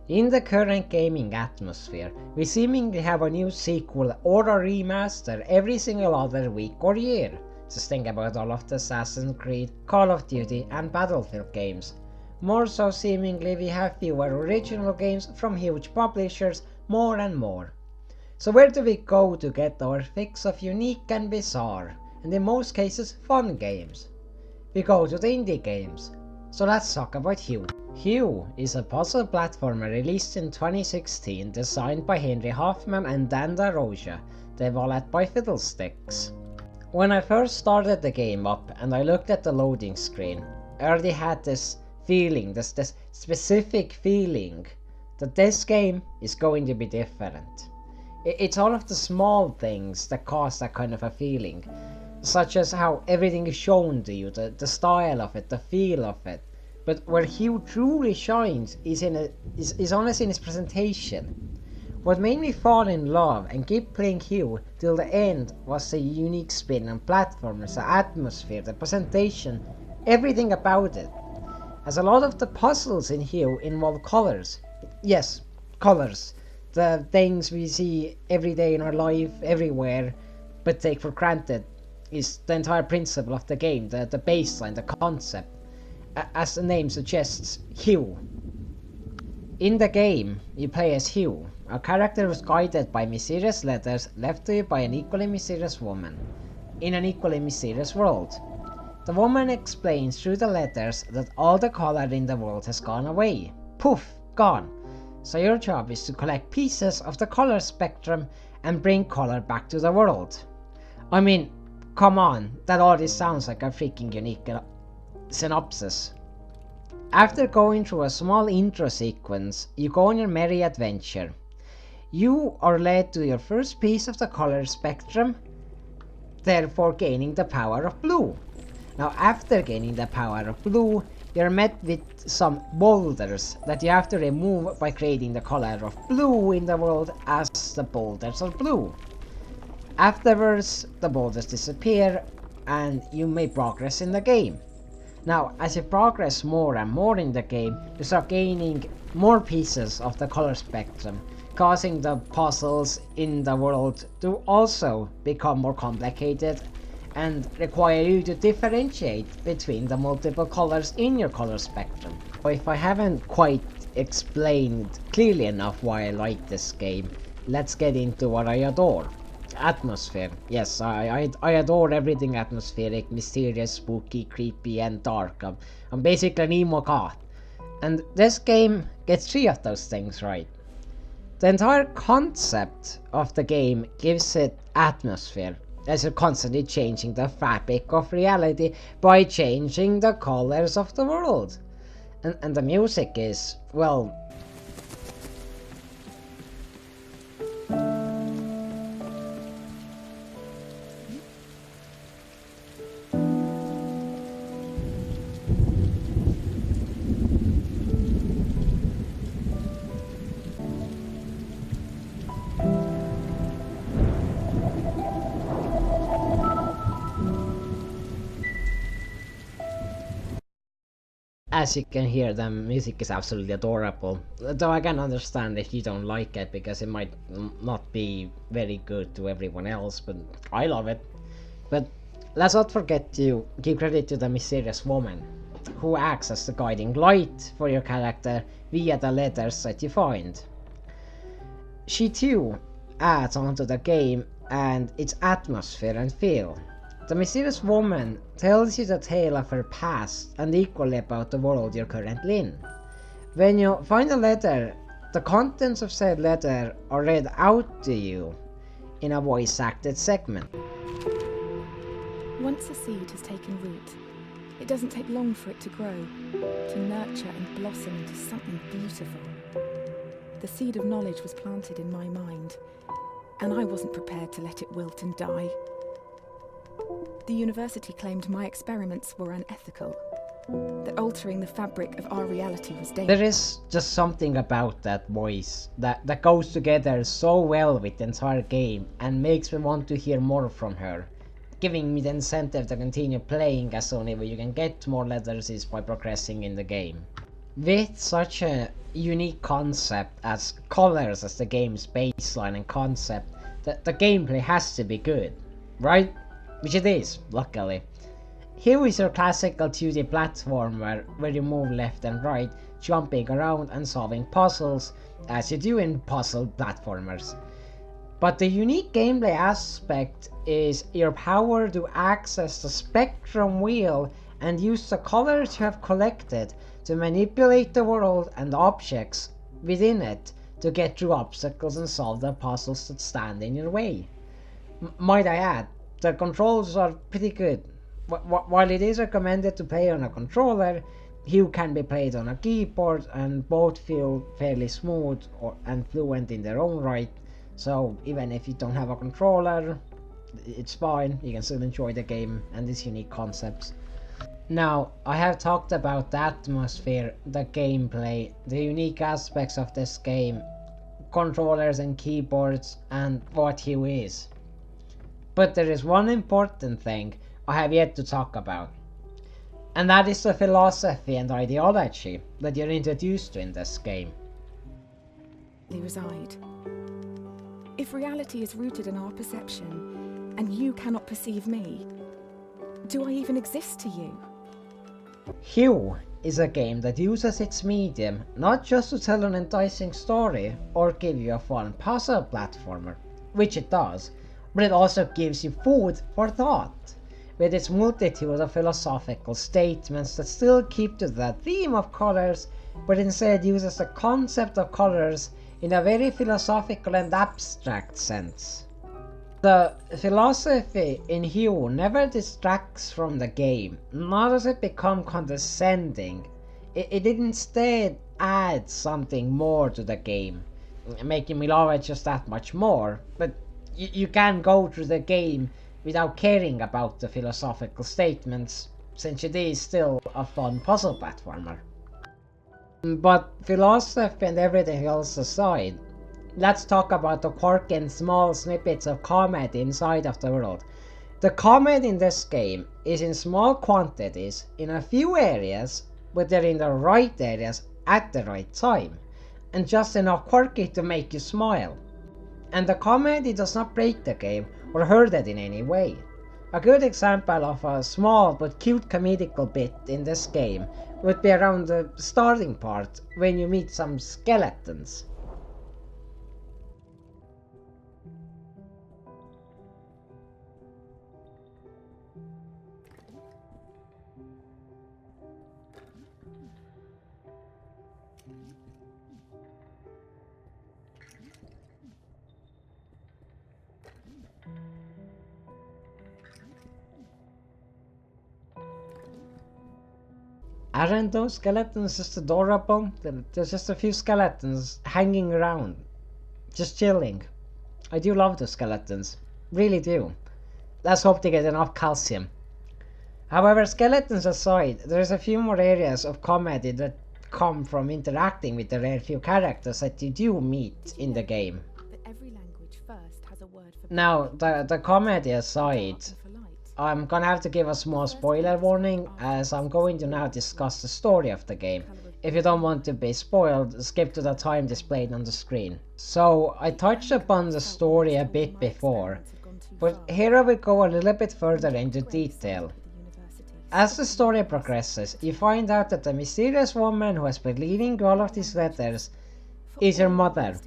In the current gaming atmosphere, we seemingly have a new sequel or a remaster every single other week or year. Just think about all of the Assassin's Creed, Call of Duty and Battlefield games. More so seemingly we have fewer original games from huge publishers more and more. So where do we go to get our fix of unique and bizarre, and in most cases fun games? We go to the indie games. So let's talk about Hue. Hue is a puzzle platformer released in 2016 designed by Henry Hoffman and Dan DaRocha, developed by Fiddlesticks. When I first started the game up and I looked at the loading screen, I already had this feeling, this specific feeling that this game is going to be different. It's all of the small things that cause that kind of a feeling, such as how everything is shown to you, the style of it, the feel of it. But where Hue truly shines is honestly in its presentation. What made me fall in love and keep playing Hue till the end was the unique spin on platformers, the atmosphere, the presentation, everything about it. As a lot of the puzzles in Hue involve colors. Yes, colors. The things we see every day in our life, everywhere, but take for granted, is the entire principle of the game, the baseline, the concept. As the name suggests, Hue. In the game, you play as Hue, a character who's guided by mysterious letters left to you by an equally mysterious woman, in an equally mysterious world. The woman explains through the letters that all the color in the world has gone away. Poof, gone. So your job is to collect pieces of the color spectrum and bring color back to the world. I mean, come on, that already sounds like a freaking unique synopsis. After going through a small intro sequence, you go on your merry adventure. You are led to your first piece of the color spectrum, therefore gaining the power of blue. Now after gaining the power of blue, you're met with some boulders that you have to remove by creating the color of blue in the world as the boulders are blue. Afterwards, the boulders disappear and you may progress in the game. Now, as you progress more and more in the game, you start gaining more pieces of the color spectrum, causing the puzzles in the world to also become more complicated and require you to differentiate between the multiple colors in your color spectrum. If I haven't quite explained clearly enough why I like this game, let's get into what I adore. Atmosphere. Yes, I adore everything atmospheric, mysterious, spooky, creepy and dark. I'm basically an emo goth. And this game gets 3 of those things right. The entire concept of the game gives it atmosphere, as you're constantly changing the fabric of reality by changing the colors of the world. And the music is, well, as you can hear, the music is absolutely adorable. Though I can understand if you don't like it, because it might not be very good to everyone else, but I love it. But let's not forget to give credit to the mysterious woman, who acts as the guiding light for your character via the letters that you find. She too adds onto the game and its atmosphere and feel. The mysterious woman tells you the tale of her past and equally about the world you're currently in. When you find a letter, the contents of said letter are read out to you in a voice-acted segment. Once a seed has taken root, it doesn't take long for it to grow, to nurture and blossom into something beautiful. The seed of knowledge was planted in my mind, and I wasn't prepared to let it wilt and die. The university claimed my experiments were unethical, that altering the fabric of our reality was dangerous. There is just something about that voice that goes together so well with the entire game and makes me want to hear more from her, giving me the incentive to continue playing, as only way you can get more letters is by progressing in the game. With such a unique concept as colors as the game's baseline and concept, the gameplay has to be good, right? Which it is, luckily. Here is your classical 2D platformer where you move left and right, jumping around and solving puzzles, as you do in puzzle platformers. But the unique gameplay aspect is your power to access the spectrum wheel and use the colors you have collected to manipulate the world and objects within it to get through obstacles and solve the puzzles that stand in your way. Might I add, the controls are pretty good. While it is recommended to play on a controller, Hue can be played on a keyboard and both feel fairly smooth and fluent in their own right. So even if you don't have a controller, it's fine, you can still enjoy the game and its unique concepts. Now, I have talked about the atmosphere, the gameplay, the unique aspects of this game, controllers and keyboards, and what Hue is. But there is one important thing I have yet to talk about. And that is the philosophy and ideology that you're introduced to in this game. They reside. If reality is rooted in our perception, and you cannot perceive me, do I even exist to you? Hue is a game that uses its medium not just to tell an enticing story or give you a fun puzzle platformer, which it does, but it also gives you food for thought, with its multitude of philosophical statements that still keep to the theme of colors, but instead uses the concept of colors in a very philosophical and abstract sense. The philosophy in Hue never distracts from the game, nor does it become condescending. It instead adds something more to the game, making me love it just that much more. But you can go through the game without caring about the philosophical statements, since it is still a fun puzzle platformer. But philosophy and everything else aside, let's talk about the quirky and small snippets of comedy inside of the world. The comedy in this game is in small quantities in a few areas, but they're in the right areas at the right time, and just enough quirky to make you smile. And the comedy does not break the game or hurt it in any way. A good example of a small but cute comedical bit in this game would be around the starting part when you meet some skeletons. Aren't those skeletons just adorable? There's just a few skeletons hanging around, just chilling. I do love those skeletons, really do. Let's hope they get enough calcium. However, skeletons aside, there's a few more areas of comedy that come from interacting with the rare few characters that you do meet in the game. Now, the comedy aside, I'm gonna have to give a small spoiler warning, as I'm going to now discuss the story of the game. If you don't want to be spoiled, skip to the time displayed on the screen. So, I touched upon the story a bit before, but here I will go a little bit further into detail. As the story progresses, you find out that the mysterious woman who has been leaving all of these letters is your mother.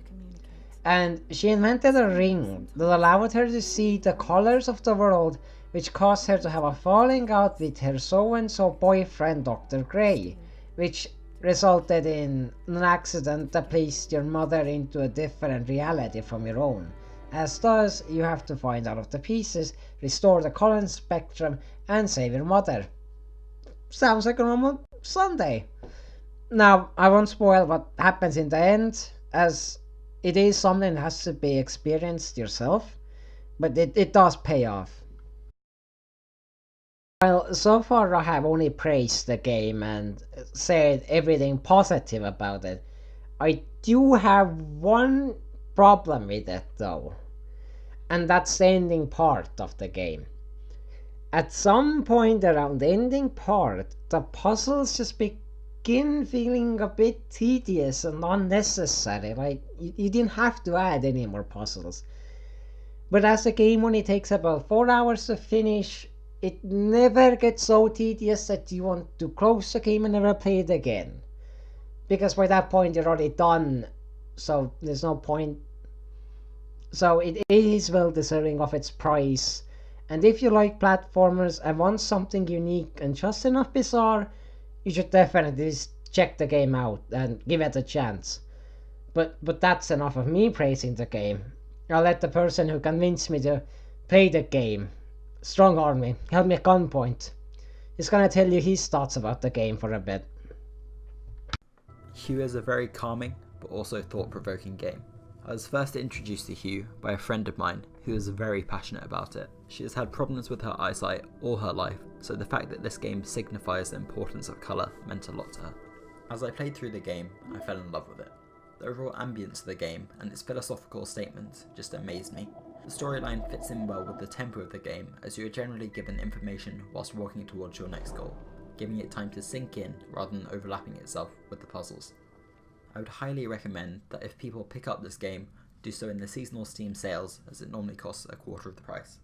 And she invented a ring that allowed her to see the colors of the world, which caused her to have a falling out with her so-and-so boyfriend Dr. Gray, which resulted in an accident that placed your mother into a different reality from your own. As thus, you have to find all of the pieces, restore the color spectrum, and save your mother. Sounds like a normal Sunday. Now, I won't spoil what happens in the end, as it is something that has to be experienced yourself, but it does pay off. Well, so far I have only praised the game and said everything positive about it. I do have one problem with it though, and that's the ending part of the game. At some point around the ending part, the puzzles just begin feeling a bit tedious and unnecessary. Like, you didn't have to add any more puzzles. But as a game only takes about 4 hours to finish, it never gets so tedious that you want to close the game and never play it again. Because by that point you're already done, so there's no point. So it is well deserving of its price. And if you like platformers and want something unique and just enough bizarre, you should definitely check the game out and give it a chance. But that's enough of me praising the game. I'll let the person who convinced me to play the game, strong arm me, held me at gunpoint. He's gonna tell you his thoughts about the game for a bit. Hue is a very calming but also thought-provoking game. I was first introduced to Hue by a friend of mine who is very passionate about it. She has had problems with her eyesight all her life, so the fact that this game signifies the importance of colour meant a lot to her. As I played through the game, I fell in love with it. The overall ambience of the game and its philosophical statements just amazed me. The storyline fits in well with the tempo of the game, as you are generally given information whilst walking towards your next goal, giving it time to sink in rather than overlapping itself with the puzzles. I would highly recommend that if people pick up this game, do so in the seasonal Steam sales, as it normally costs a quarter of the price.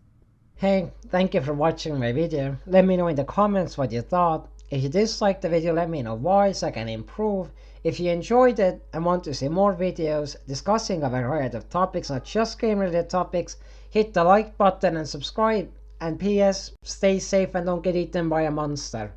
Hey, thank you for watching my video. Let me know in the comments what you thought. If you disliked the video, let me know why so I can improve. If you enjoyed it and want to see more videos discussing a variety of topics, not just game related topics, hit the like button and subscribe. And PS, stay safe and don't get eaten by a monster.